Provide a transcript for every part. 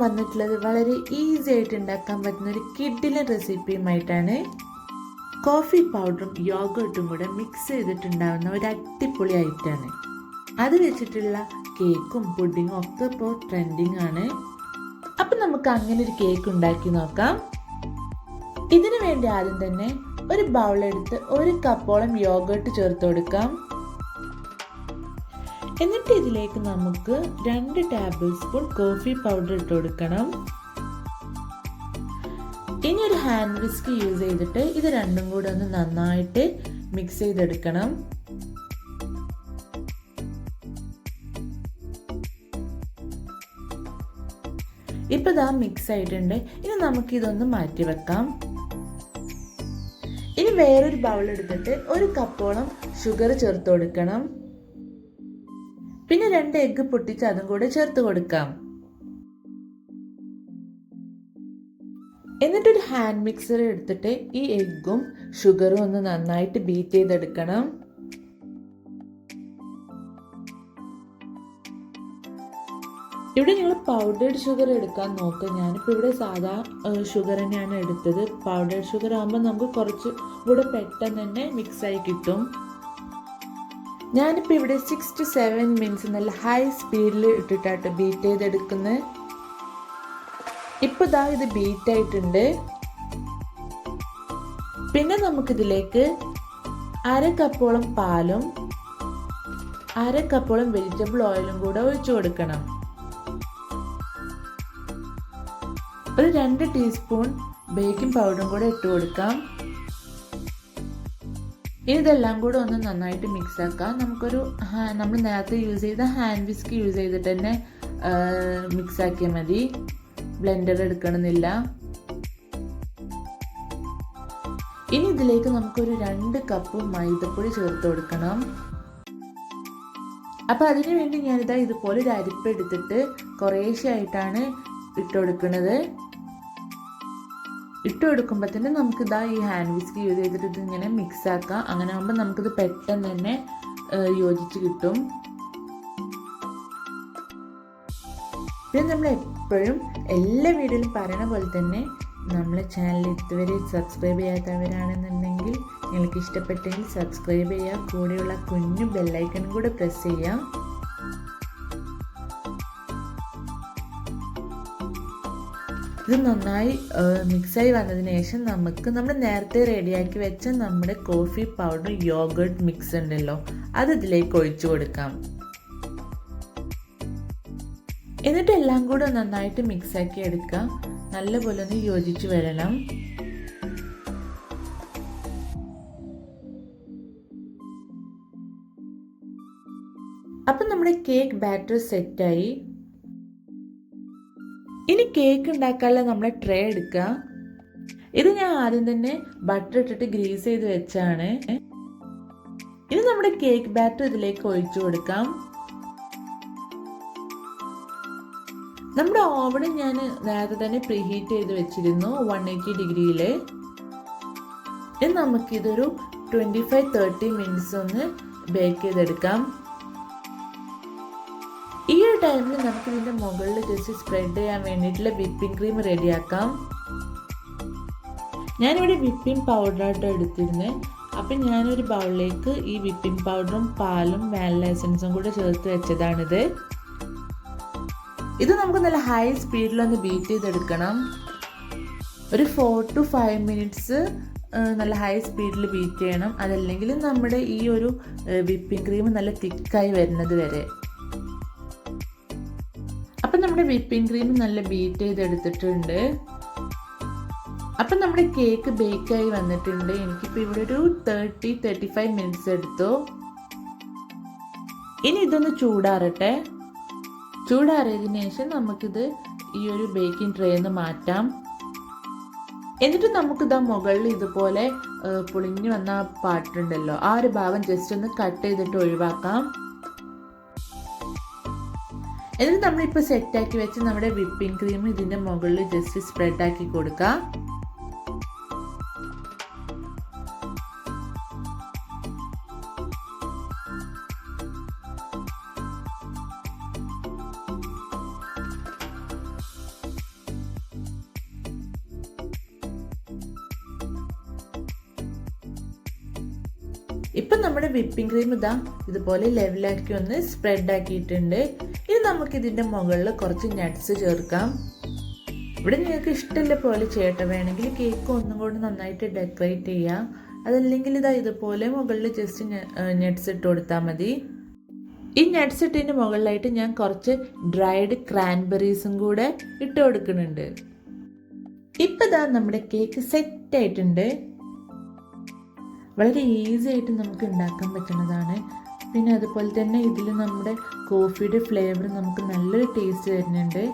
വന്നിട്ടുള്ളത് വളരെ ഈസി ആയിട്ട് ഉണ്ടാക്കാൻ പറ്റുന്ന ഒരു കിഡിലെ റെസിപ്പിയുമായിട്ടാണ്. കോഫി പൗഡറും യോഗർട്ടും കൂടെ മിക്സ് ചെയ്തിട്ടുണ്ടാകുന്ന ഒരു അടിപൊളി ഐറ്റമാണ്. അത് വെച്ചിട്ടുള്ള കേക്കും പുഡിങ്ങും ഒക്കെ ഇപ്പോൾ ട്രെൻഡിങ് ആണ്. അപ്പം നമുക്ക് അങ്ങനെ ഒരു കേക്ക് ഉണ്ടാക്കി നോക്കാം. ഇതിനു വേണ്ടി ആദ്യം തന്നെ ഒരു ബൗളെടുത്ത് 1 കപ്പോളം യോഗർട്ട് ചേർത്ത് കൊടുക്കാം. എന്നിട്ട് ഇതിലേക്ക് നമുക്ക് 2 ടേബിൾ സ്പൂൺ കോഫി പൗഡർ ഇട്ട് കൊടുക്കണം. ഇനി ഒരു ഹാൻഡ് വിസ്ക് യൂസ് ചെയ്തിട്ട് ഇത് രണ്ടും കൂടെ ഒന്ന് നന്നായിട്ട് മിക്സ് ചെയ്തെടുക്കണം. ഇപ്പൊ ഇതാ മിക്സ് ആയിട്ടുണ്ട്. ഇനി നമുക്ക് ഇതൊന്ന് മാറ്റി വെക്കാം. ഇനി വേറൊരു ബൗൾ എടുത്തിട്ട് 1 കപ്പോളം ഷുഗർ ചേർത്ത് കൊടുക്കണം. പിന്നെ 2 എഗ്ഗ് പൊട്ടിച്ച് അതും കൂടെ ചേർത്ത് കൊടുക്കാം. എന്നിട്ടൊരു ഹാൻഡ് മിക്സർ എടുത്തിട്ട് ഈ എഗ്ഗും ഷുഗറും ഒന്ന് നന്നായിട്ട് ബീറ്റ് ചെയ്തെടുക്കണം. ഇവിടെ നിങ്ങൾ പൗഡേർഡ് ഷുഗർ എടുക്കാൻ നോക്കുക. ഞാനിപ്പോൾ ഇവിടെ സാധാ ഷുഗർ തന്നെയാണ് എടുത്തത്. പൗഡേർഡ് ഷുഗർ ആകുമ്പോൾ നമുക്ക് കുറച്ച് കൂടെ പെട്ടെന്ന് തന്നെ മിക്സായി കിട്ടും. ഞാനിപ്പോൾ ഇവിടെ 6 to 7 മിനിറ്റ്സ് നല്ല ഹൈ സ്പീഡിൽ ഇട്ടിട്ടാണ് ബീറ്റ് ചെയ്തെടുക്കുന്നത്. ഇപ്പോൾ ഇതാ ഇത് ബീറ്റ് ആയിട്ടുണ്ട്. പിന്നെ നമുക്കിതിലേക്ക് 1/2 കപ്പോളം പാലും 1/2 കപ്പോളം വെജിറ്റബിൾ ഓയിലും കൂടെ ഒഴിച്ചു കൊടുക്കണം. ഒരു 2 ടീസ്പൂൺ ബേക്കിംഗ് പൗഡറും കൂടെ ഇട്ട് കൊടുക്കാം. ഇതെല്ലാം കൂടെ ഒന്ന് നന്നായിട്ട് മിക്സ് ആക്കാം. നമ്മൾ നേരത്തെ യൂസ് ചെയ്ത ഹാൻഡ് വിസ്ക് യൂസ് ചെയ്തിട്ട് തന്നെ മിക്സ് ആക്കിയാൽ മതി. ബ്ലെൻഡർ എടുക്കണമെന്നില്ല. ഇനി ഇതിലേക്ക് നമുക്കൊരു 2 കപ്പ് മൈദപ്പൊടി ചേർത്ത് കൊടുക്കണം. അപ്പം അതിനു വേണ്ടി ഞാനിതാ ഇതുപോലെ ഒരു അരിപ്പ എടുത്തിട്ട് കുറേശ്ശെ ആയിട്ടാണ് ഇട്ട് കൊടുക്കുന്നത്. ഇട്ട് കൊടുക്കുമ്പോൾ തന്നെ നമുക്കിതാ ഈ ഹാൻഡ് വിസ്ക് യൂസ് ചെയ്തിട്ട് ഇതിങ്ങനെ മിക്സ് ആക്കാം. അങ്ങനെ ആകുമ്പോൾ നമുക്കിത് പെട്ടെന്ന് തന്നെ യോജിച്ച് കിട്ടും. പിന്നെ നമ്മൾ എപ്പോഴും എല്ലാ വീഡിയോയിലും പറയുന്ന പോലെ തന്നെ നമ്മളെ ചാനൽ ഇതുവരെ സബ്സ്ക്രൈബ് ചെയ്യാത്തവരാണെന്നുണ്ടെങ്കിൽ നിങ്ങൾക്ക് ഇഷ്ടപ്പെട്ടെങ്കിൽ സബ്സ്ക്രൈബ് ചെയ്യുക. കൂടെയുള്ള കുഞ്ഞു ബെല്ലൈക്കണും കൂടെ പ്രസ് ചെയ്യുക. ഇത് നന്നായി മിക്സായി വന്നതിന് ശേഷം നമ്മൾ നേരത്തെ റെഡിയാക്കി വെച്ച നമ്മുടെ കോഫി പൗഡർ യോഗർട്ട് മിക്സ് ഉണ്ടല്ലോ, അത് ഇതിലേക്ക് ഒഴിച്ചു കൊടുക്കാം. എന്നിട്ട് എല്ലാം കൂടെ നന്നായിട്ട് മിക്സാക്കി എടുക്കാം. നല്ലപോലെ ഒന്ന് യോജിച്ച് വരണം. അപ്പം നമ്മുടെ കേക്ക് ബാറ്റർ സെറ്റായി. ഇനി കേക്ക് ഉണ്ടാക്കാനുള്ള നമ്മളെ ട്രേ എടുക്കുക. ഇത് ഞാൻ ആദ്യം തന്നെ ബട്ടർ ഇട്ടിട്ട് ഗ്രീസ് ചെയ്ത് വെച്ചാണ്. ഇനി നമ്മുടെ കേക്ക് ബാറ്റർ ഇതിലേക്ക് ഒഴിച്ചു കൊടുക്കാം. നമ്മുടെ ഓവൺ ഞാൻ നേരത്തെ തന്നെ പ്രീഹീറ്റ് ചെയ്ത് വെച്ചിരുന്നു 180 ഡിഗ്രിയിൽ. ഇനി നമുക്കിതൊരു 25-30 മിനിറ്റ്സ് ഒന്ന് ബേക്ക് ചെയ്തെടുക്കാം. ഈ ഒരു ടൈമിൽ നമുക്ക് ഇതിൻ്റെ മുകളിൽ ജസ്റ്റ് സ്പ്രെഡ് ചെയ്യാൻ വേണ്ടിയിട്ടുള്ള വിപ്പിംഗ് ക്രീം റെഡിയാക്കാം. ഞാനിവിടെ വിപ്പിംഗ് പൗഡറായിട്ട് എടുത്തിരുന്നത്. അപ്പം ഞാനൊരു ബൗളിലേക്ക് ഈ വിപ്പിംഗ് പൗഡറും പാലും വാനില എസൻസും കൂടെ ചേർത്ത് വെച്ചതാണിത്. ഇത് നമുക്ക് നല്ല ഹൈ സ്പീഡിലൊന്ന് ബീറ്റ് ചെയ്തെടുക്കണം. ഒരു 4 to 5 മിനിറ്റ്സ് നല്ല ഹൈ സ്പീഡിൽ ബീറ്റ് ചെയ്യണം. അതല്ലെങ്കിൽ നമ്മുടെ ഈ ഒരു വിപ്പിംഗ് ക്രീം നല്ല തിക്കായി വരുന്നത് വരെ. അപ്പം നമ്മുടെ വിപ്പിംഗ് ക്രീം നല്ല ബീറ്റ് ചെയ്തെടുത്തിട്ടുണ്ട്. അപ്പം നമ്മുടെ കേക്ക് ബേക്കായി വന്നിട്ടുണ്ട്. എനിക്കിപ്പോൾ ഇവിടെ ഒരു 30-35 മിനിറ്റ്സ് എടുത്തു. ഇനി ഇതൊന്ന് ചൂടാറട്ടെ. ചൂടാറിയതിന് ശേഷം നമുക്കിത് ഈ ഒരു ബേക്കിംഗ് ട്രേന്ന് മാറ്റാം. എന്നിട്ട് നമുക്കിതാ മുകളിൽ ഇതുപോലെ പൊളിഞ്ഞു വന്ന പാട്ടുണ്ടല്ലോ, ആ ഒരു ഭാഗം ജസ്റ്റ് ഒന്ന് കട്ട് ചെയ്തിട്ട് ഒഴിവാക്കാം. എന്നിട്ട് നമ്മളിപ്പോൾ സെറ്റാക്കി വെച്ച് നമ്മുടെ വിപ്പിംഗ് ക്രീം ഇതിൻ്റെ മുകളിൽ ജസ്റ്റ് സ്പ്രെഡാക്കി കൊടുക്കാം. ഇപ്പം നമ്മുടെ വിപ്പിംഗ് ക്രീം ഇതുപോലെ ലെവലാക്കി ഒന്ന് സ്പ്രെഡ് ആക്കിയിട്ടുണ്ട്. ഇനി നമുക്ക് ഇതിൻ്റെ മുകളിൽ കുറച്ച് നട്ട്സ് ചേർക്കാം. ഇവിടെ നിങ്ങൾക്ക് ഇഷ്ടമുള്ള പോലെ ചെയ്യട്ടെ. വേണമെങ്കിൽ കേക്ക് ഒന്നും കൂടി നന്നായിട്ട് ഡെക്കറേറ്റ് ചെയ്യാം. അതല്ലെങ്കിൽ ഇതുപോലെ മുകളിൽ ജസ്റ്റ് നട്ട്സ് ഇട്ട് കൊടുത്താൽ മതി. ഈ നട്ട്സ് ഇട്ടതിൻ്റെ മുകളിലായിട്ട് ഞാൻ കുറച്ച് ഡ്രൈഡ് ക്രാൻബെറീസും കൂടെ ഇട്ട് കൊടുക്കുന്നുണ്ട്. ഇപ്പം നമ്മുടെ കേക്ക് സെറ്റ് ആയിട്ടുണ്ട്. വളരെ ഈസി ആയിട്ട് നമുക്ക് ഉണ്ടാക്കാൻ പറ്റുന്നതാണ്. പിന്നെ അതുപോലെ തന്നെ ഇതിൽ നമ്മുടെ കോഫിയുടെ ഫ്ലേവർ നമുക്ക് നല്ലൊരു ടേസ്റ്റ് വരുന്നുണ്ട്.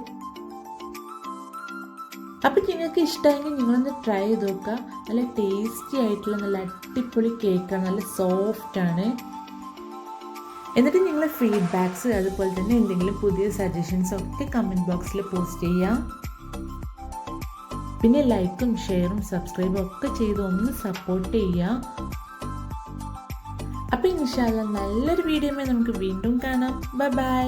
അപ്പം നിങ്ങൾക്ക് ഇഷ്ടമെങ്കിൽ നിങ്ങളൊന്ന് ട്രൈ ചെയ്ത് നോക്കുക. നല്ല ടേസ്റ്റി ആയിട്ടുള്ള നല്ല അടിപൊളി കേക്കാണ്, നല്ല സോഫ്റ്റാണ്. എന്നിട്ട് നിങ്ങളെ ഫീഡ്ബാക്ക്സ് അതുപോലെ തന്നെ എന്തെങ്കിലും പുതിയ സജഷൻസ് ഒക്കെ കമൻറ്റ് ബോക്സിൽ പോസ്റ്റ് ചെയ്യാം. പിന്നെ ലൈക്കും ഷെയറും സബ്സ്ക്രൈബും ഒക്കെ ചെയ്ത് ഒന്ന് സപ്പോർട്ട് ചെയ്യുക. അപ്പോൾ ഇൻഷാ അല്ലാഹ് നല്ലൊരു വീഡിയോയുമായി നമുക്ക് വീണ്ടും കാണാം. Bye bye.